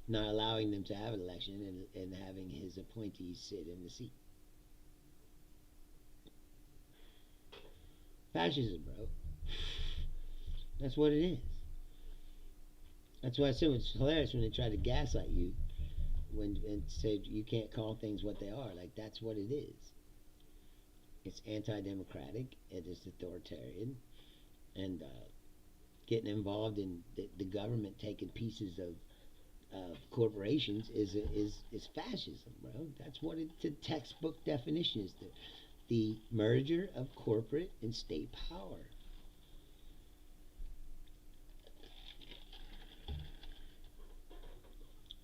not allowing them to have an election and having his appointees sit in the seat. Fascism, bro. That's what it is. That's why I said it's hilarious when they try to gaslight you and say you can't call things what they are. Like, that's what it is. It's anti-democratic, it is authoritarian, and getting involved in the government taking pieces of of corporations is fascism, bro. That's what the textbook definition is: the merger of corporate and state power.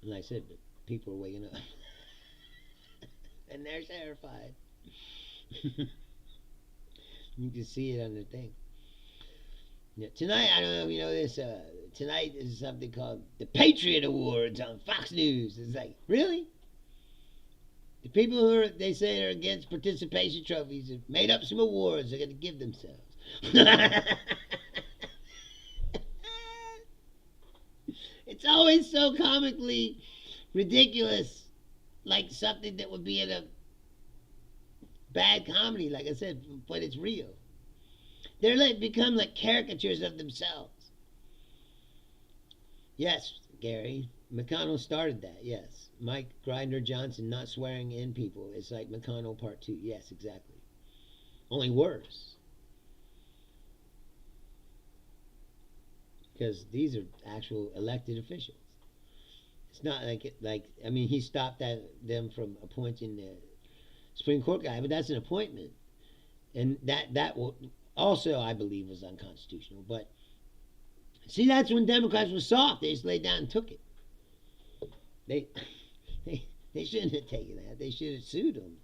And like I said, but people are waking up and they're terrified. You can see it on the thing. Yeah, tonight, I don't know if you know this. Tonight is something called the Patriot Awards on Fox News. It's like, really? The people who they say are against participation trophies have made up some awards they're going to give themselves. It's always so comically ridiculous, like something that would be in a bad comedy, like I said, but it's real. They're like become like caricatures of themselves. Yes, Gary. McConnell started that, yes. Mike Grinder Johnson not swearing in people. It's like McConnell Part 2. Yes, exactly. Only worse. Because these are actual elected officials. It's not like I mean, he stopped them from appointing the Supreme Court guy, but that's an appointment. And that will also, I believe, was unconstitutional. But see, that's when Democrats were soft. They just laid down and took it. They they shouldn't have taken that. They should have sued him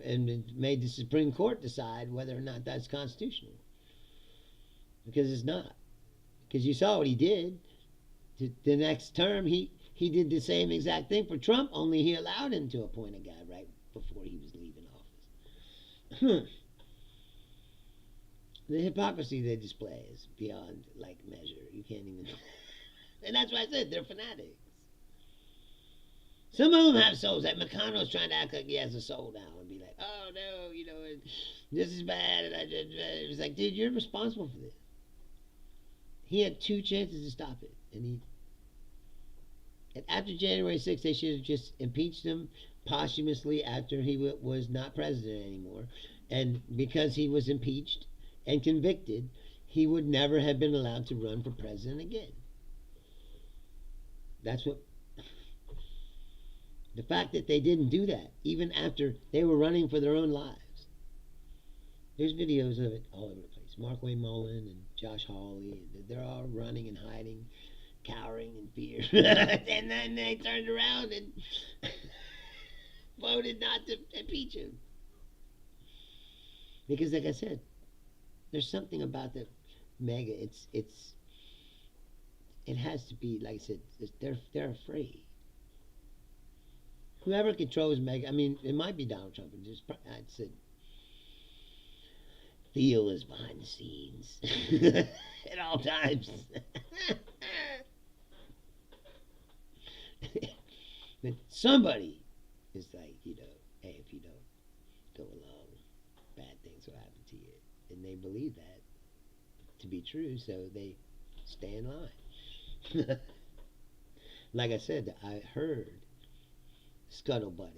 and made the Supreme Court decide whether or not that's constitutional. Because it's not. Because you saw what he did. The next term, he did the same exact thing for Trump, only he allowed him to appoint a guy right before he was leaving office. The hypocrisy they display is beyond like measure. You can't even. And that's why I said they're fanatics. Some of them have souls. Like McConnell's trying to act like he has a soul now and be like, "Oh no, this is bad." And it was like, dude, you're responsible for this. He had 2 chances to stop it, and after January 6th, they should have just impeached him posthumously after he was not president anymore, and because he was impeached and convicted, he would never have been allowed to run for president again. That's what. The fact that they didn't do that, even after they were running for their own lives. There's videos of it all over the place. Mark Wayne Mullen and Josh Hawley, they're all running and hiding, cowering in fear. And then they turned around and voted not to impeach him. Because like I said, there's something about the mega, it has to be, like I said, they're afraid. Whoever controls mega, I mean, it might be Donald Trump. I'd say Theo is behind the scenes at all times. But somebody is like, hey, if you don't go along, bad things will happen to you. And they believe that to be true, so they stay in line. Like I said, I heard scuttlebutt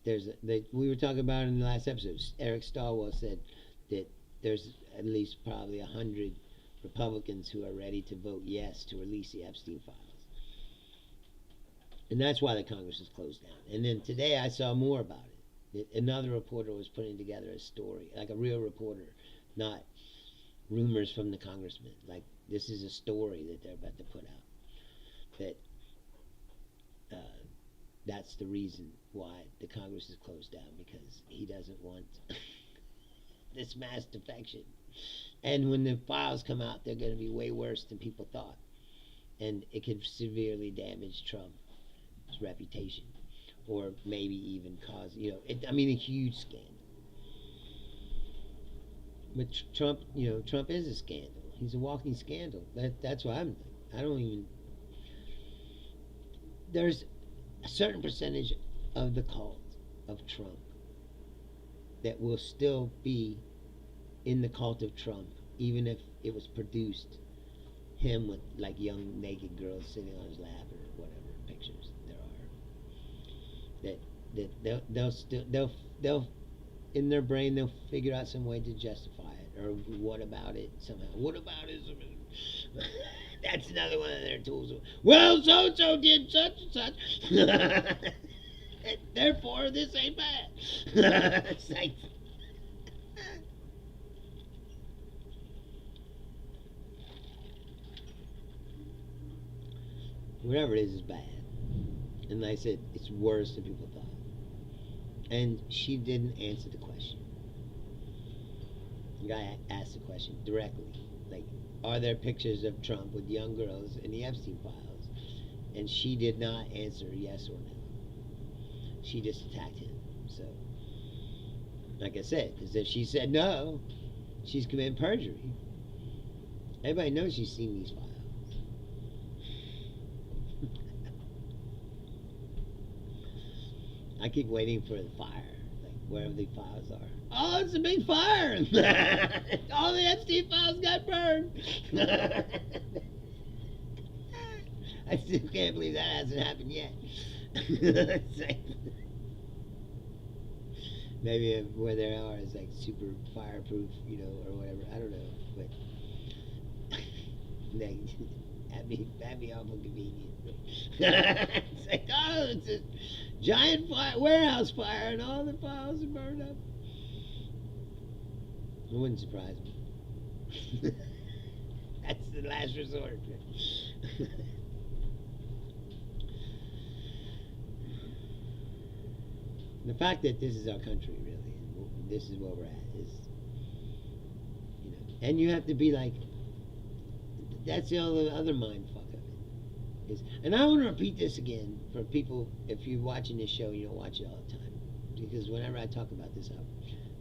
is that we were talking about in the last episode. Eric Stallwell said that there's at least probably 100 Republicans who are ready to vote yes to release the Epstein files, and that's why the Congress is closed down. And then today I saw more about it. Another reporter was putting together a story, like a real reporter, not rumors from the congressman. Like, this is a story that they're about to put out. That that's the reason why the Congress is closed down, because he doesn't want this mass defection. And when the files come out, they're going to be way worse than people thought. And it could severely damage Trump's reputation, or maybe even cause, a huge scandal. But Trump is a scandal. He's a walking scandal. That's why I don't even. There's a certain percentage of the cult of Trump that will still be in the cult of Trump, even if it was produced him with like young naked girls sitting on his lap or whatever pictures there are. That they'll in their brain they'll figure out some way to justify it or what about it somehow. What about it? That's another one of their tools. Well, so and so did such and such. Therefore, this ain't bad. It's like, whatever it is bad. And like I said, it's worse than people thought. And she didn't answer the question. The guy asked the question directly. Like, are there pictures of Trump with young girls in the Epstein files? And she did not answer yes or no. She just attacked him. So, like I said, because if she said no, she's committing perjury. Everybody knows she's seen these files. I keep waiting for the fire, like wherever the files are. Oh, it's a big fire! All the Epstein files got burned. I still can't believe that hasn't happened yet. Maybe where they are is like super fireproof, or whatever. I don't know, but that'd be awful convenient. It's like, oh, it's a giant warehouse fire, and all the files are burned up. It wouldn't surprise me. That's the last resort. The fact that this is our country, really, and this is where we're at, is, and you have to be like, that's the other mind fuck of it. And I want to repeat this again for people, if you're watching this show, you don't watch it all the time, because whenever I talk about this, I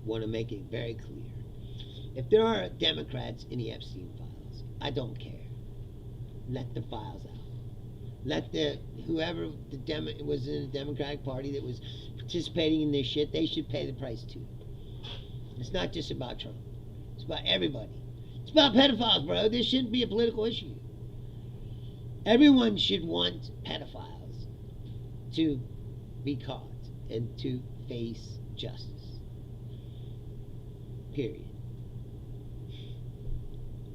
want to make it very clear. If there are Democrats in the Epstein files, I don't care. Let the files out. Let whoever was in the Democratic Party that was participating in this shit, they should pay the price too. It's not just about Trump. It's about everybody. It's about pedophiles, bro. This shouldn't be a political issue. Everyone should want pedophiles to be caught and to face justice. Period.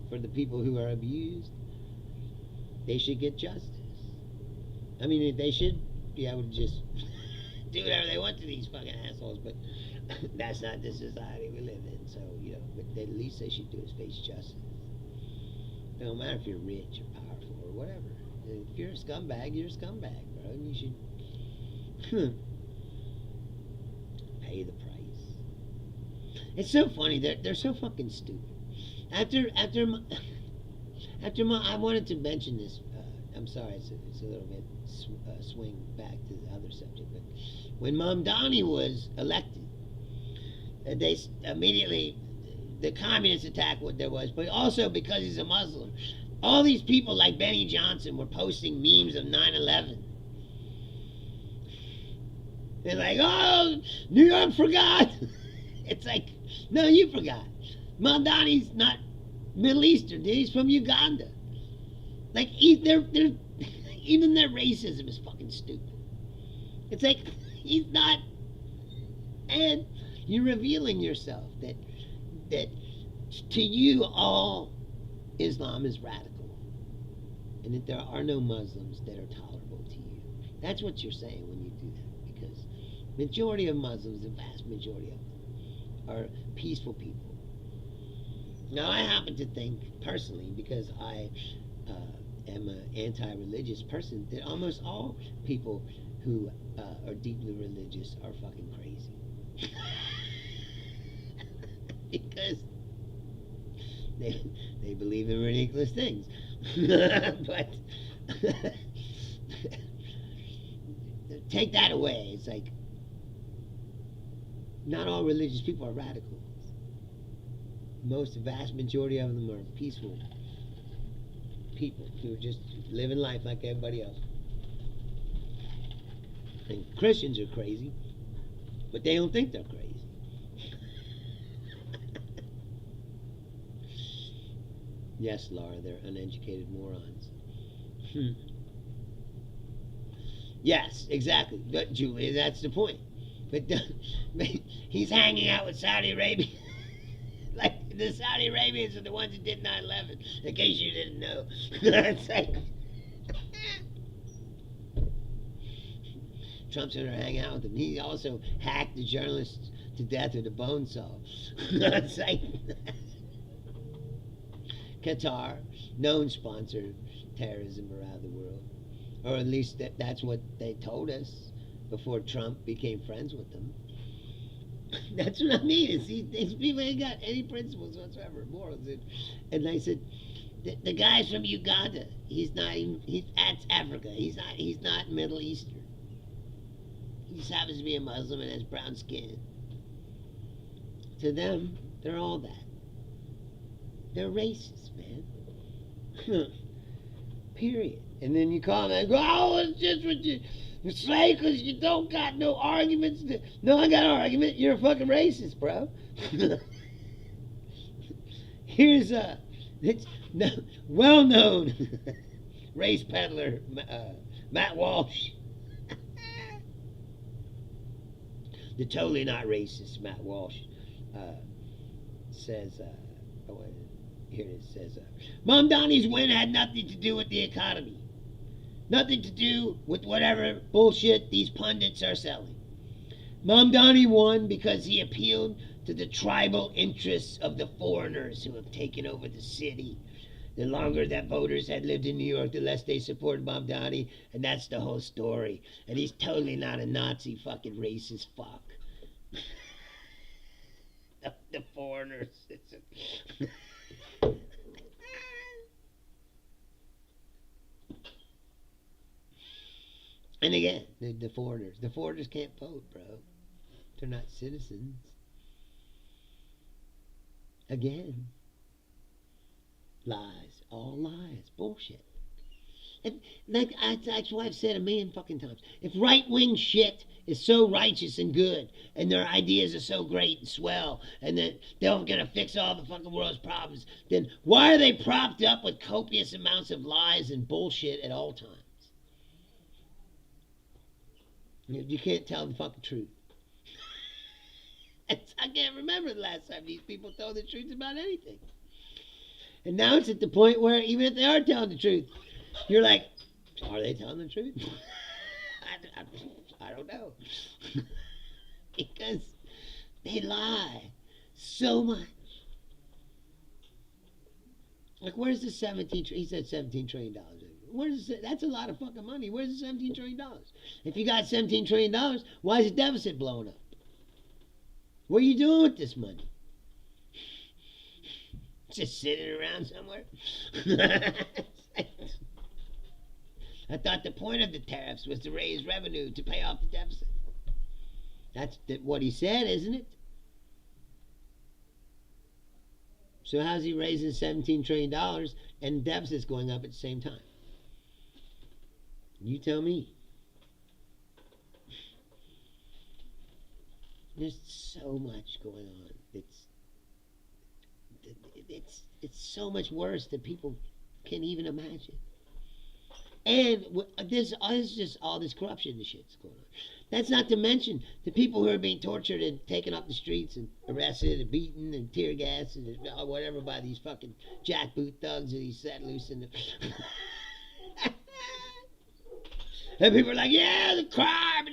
For the people who are abused, they should get justice. I mean, they should be able to just do whatever they want to these fucking assholes, but that's not the society we live in. So, but the least they should do is face justice. It don't matter if you're rich or powerful or whatever. If you're a scumbag, you're a scumbag, bro. And you should pay the price. It's so funny. They're so fucking stupid. After I wanted to mention this. I'm sorry, it's a little bit swing back to the other subject, but when Mamdani was elected, they immediately, the communist attack what there was, but also because he's a Muslim, all these people like Benny Johnson were posting memes of 9/11. They're like, oh, New York forgot. It's like, no, you forgot. Mamdani's not Middle Eastern, dude. He's from Uganda. Like, they're even their racism is fucking stupid. It's like, he's not, and you're revealing yourself that to you all Islam is radical, and that there are no Muslims that are tolerable to you. That's what you're saying when you do that, because majority of Muslims, the vast majority of them, are peaceful people. Now, I happen to think personally, because I am an anti-religious person, that almost all people who are deeply religious are fucking crazy. Because they believe in ridiculous things. But take that away. It's like, not all religious people are radicals. Most, vast majority of them are peaceful people who are just living life like everybody else. And Christians are crazy, but they don't think they're crazy. Yes, Laura, they're uneducated morons. Yes, exactly. But Julia, that's the point. But he's hanging out with Saudi Arabia. Like, The Saudi Arabians are the ones that did 9/11. In case you didn't know, it's like Trump's gonna hang out with him. He also hacked the journalists to death with a bone saw. It's like Qatar, known sponsor of terrorism around the world, or at least that's what they told us before Trump became friends with them. That's what I mean. Is these people ain't got any principles whatsoever, morals. And I said, the guy's from Uganda. He's not even. That's Africa. He's not Middle Eastern. He just happens to be a Muslim and has brown skin. To them, they're all that. They're racist, man. Period. And then you call them and go, oh, it's just what you say because you don't got no arguments. No, I got an argument. You're a fucking racist, bro. Here's it's well-known race peddler Matt Walsh. The totally not racist Matt Walsh says, here it says, Mom Donnie's win had nothing to do with the economy. Nothing to do with whatever bullshit these pundits are selling. Mom Donnie won because he appealed to the tribal interests of the foreigners who have taken over the city. The longer that voters had lived in New York, the less they supported Mom Donnie, and that's the whole story. And he's totally not a Nazi fucking racist fuck. The foreigners. And again, the foreigners. The foreigners can't vote, bro. They're not citizens. Again. Lies. All lies. Bullshit. And that's what I've said a million fucking times. If right-wing shit is so righteous and good, and their ideas are so great and swell, and that they're gonna fix all the fucking world's problems, then why are they propped up with copious amounts of lies and bullshit at all times? You can't tell the fucking truth. I can't remember the last time these people told the truth about anything. And now it's at the point where even if they are telling the truth, you're like, are they telling the truth? I don't know. Because they lie so much. Like, where's the 17 trillion? He said $17 trillion. That's a lot of fucking money. Where's the $17 trillion? If you got $17 trillion, why is the deficit blowing up? What are you doing with this money? Just sitting around somewhere? I thought the point of the tariffs was to raise revenue to pay off the deficit. That's what he said, isn't it? So how's he raising $17 trillion and the deficit's going up at the same time? You tell me. There's so much going on. It's so much worse than people can even imagine. And there's just all this corruption and shit's going on. That's not to mention the people who are being tortured and taken off the streets and arrested and beaten and tear gas and whatever by these fucking jackboot thugs that he set loose in the... And people are like, yeah, the crime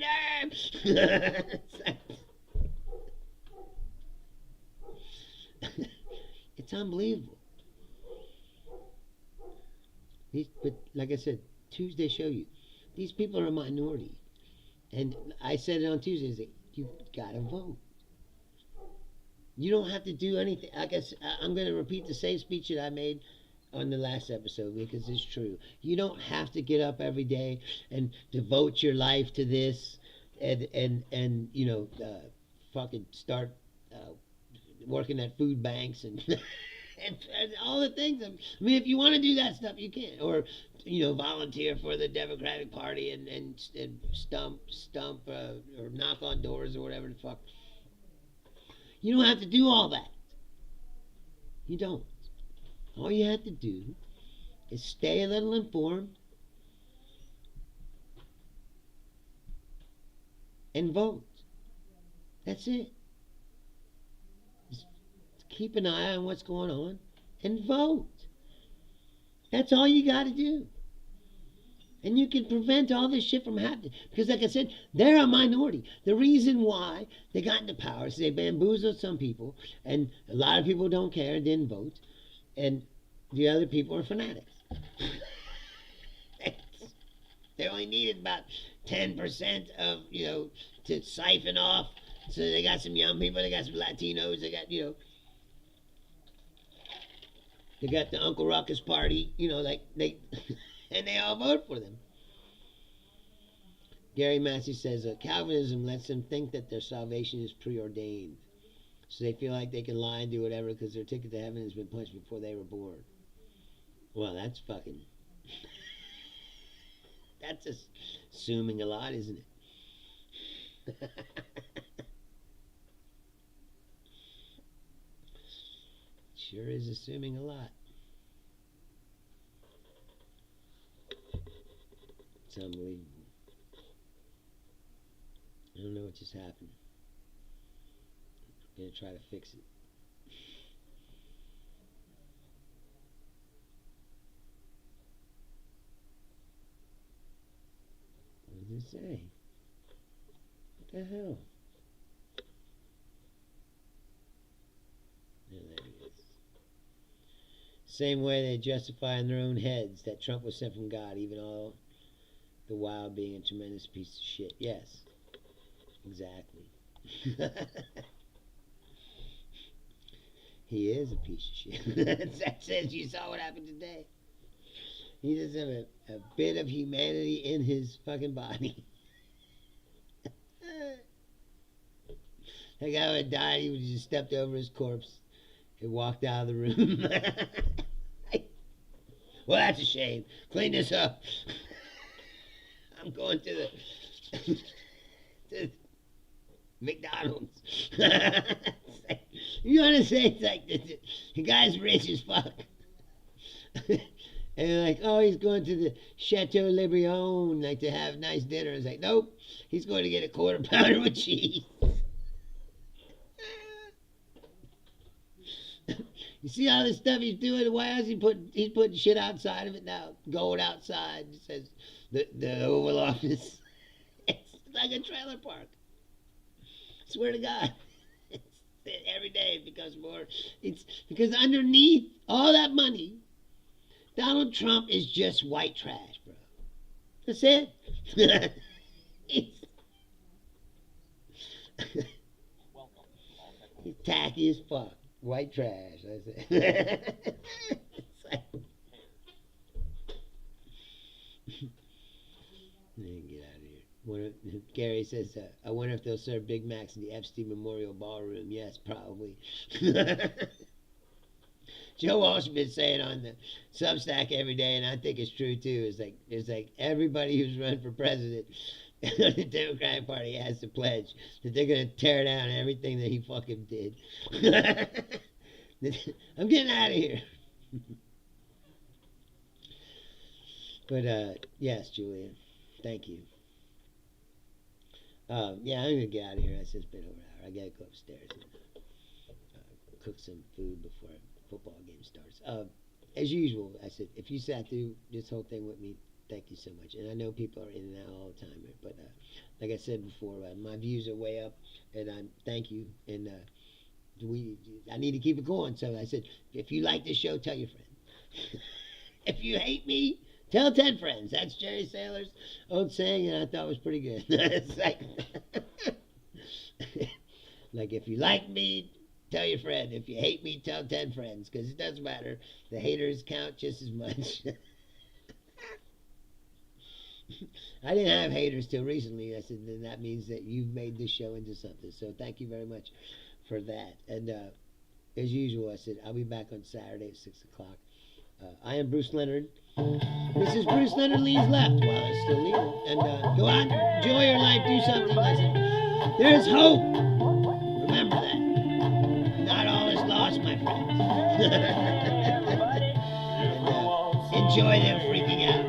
It's unbelievable. But like I said, Tuesday show you, these people are a minority. And I said it on Tuesday, you gotta vote. You don't have to do anything. I guess I'm going to repeat the same speech that I made on the last episode because it's true. You don't have to get up every day and devote your life to this and you know, fucking start working at food banks and and all the things. I mean, if you want to do that stuff, you can. Or, you know, volunteer for the Democratic Party and stump or knock on doors or whatever the fuck. You don't have to do all that. You don't. All you have to do is stay a little informed and vote. That's it. Just keep an eye on what's going on and vote. That's all you got to do. And you can prevent all this shit from happening. Because like I said, they're a minority. The reason why they got into power is they bamboozled some people. And a lot of people don't care and didn't vote. And the other people are fanatics. They only needed about 10% of, to siphon off. So they got some young people, they got some Latinos, they got, they got the Uncle Ruckus party, and they all vote for them. Gary Massey says, Calvinism lets them think that their salvation is preordained. So they feel like they can lie and do whatever because their ticket to heaven has been punched before they were born. Well, that's fucking... That's assuming a lot, isn't it? Sure is assuming a lot. It's unbelievable. I don't know what just happened. I'm going to try to fix it. What does it say? What the hell? There it is. Same way they justify in their own heads that Trump was sent from God, even all the while being a tremendous piece of shit. Yes, exactly. He is a piece of shit. That says you saw what happened today. He doesn't have a bit of humanity in his fucking body. That guy who had died, he would just stepped over his corpse and walked out of the room. Well, that's a shame. Clean this up. I'm going to the McDonald's. You want to say it's like the guy's rich as fuck. And they're like, oh, he's going to the Chateau Le Brion, like to have nice dinner. It's like, nope, he's going to get a quarter pounder with cheese. You see all this stuff he's doing? Why is he's putting shit outside of it now? Going outside. It says the Oval Office. It's like a trailer park. Swear to God. Every day it becomes more. It's because underneath all that money, Donald Trump is just white trash, bro. That's it. He's tacky as fuck. White trash. That's it. It's like, get out of here. Gary says, I wonder if they'll serve Big Macs in the Epstein Memorial Ballroom. Yes, probably. Joe Walsh has been saying on the Substack every day, and I think it's true too. It's like everybody who's run for president in the Democratic Party has to pledge that they're going to tear down everything that he fucking did. I'm getting out of here. But yes, Julia, thank you. Yeah, I'm going to get out of here. I said it's been over an hour. I got to go upstairs and cook some food before the football game starts. As usual, I said, if you sat through this whole thing with me, thank you so much. And I know people are in and out all the time, but like I said before, my views are way up, and I thank you. And I need to keep it going. So I said, if you like this show, tell your friend. If you hate me, tell 10 friends. That's Jerry Saylor's old saying, and I thought it was pretty good. It's like if you like me, tell your friend. If you hate me, tell 10 friends, because it doesn't matter. The haters count just as much. I didn't have haters till recently. I said, then that means that you've made this show into something. So thank you very much for that. And as usual, I said, I'll be back on Saturday at 6 o'clock. I am Bruce Leonard. This is Bruce Leonard Leans Left while it's still legal. And go out, enjoy your life, do something. Listen, there's hope. Remember that. Not all is lost, my friends. And, enjoy them freaking out.